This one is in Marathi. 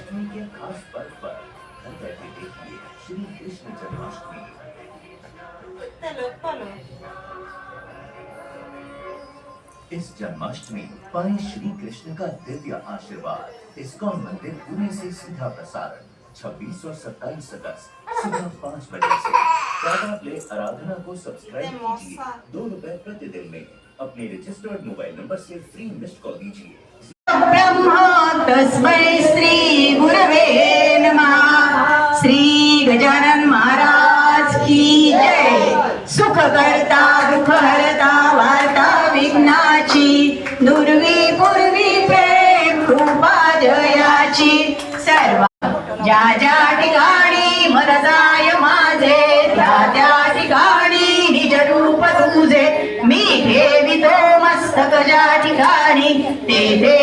जन्माष्टमी के खास पर्व पर घर बैठे देखिए श्री कृष्ण जन्माष्टमी। इस जन्माष्टमी पाएं श्री कृष्ण का दिव्य आशीर्वाद। इस्कॉन मंदिर पुणे से सीधा प्रसारण 26 और 27 अगस्त सुबह 5 बजे से। टाटा प्ले आराधना को सब्सक्राइब कीजिए 2 रुपए प्रतिदिन में। अपने रजिस्टर्ड मोबाइल नंबर से फ्री मिस्ड कॉल दीजिए। ब्रह्मा तस्मै श्री गुरवे नमः। श्री गजानन महाराज की जय। सुख करता दुःख हरता वार्ता विघ्नाची दुर्वी पूर्वी प्रेम कृपा जयाची। सर्व ज्या ज्या ठिकाणी मन जाय माझे त्या त्या ठिकाणी निज रूप तुझे मी ठेवितो मस्तक ज्या ठिकाणी तेथे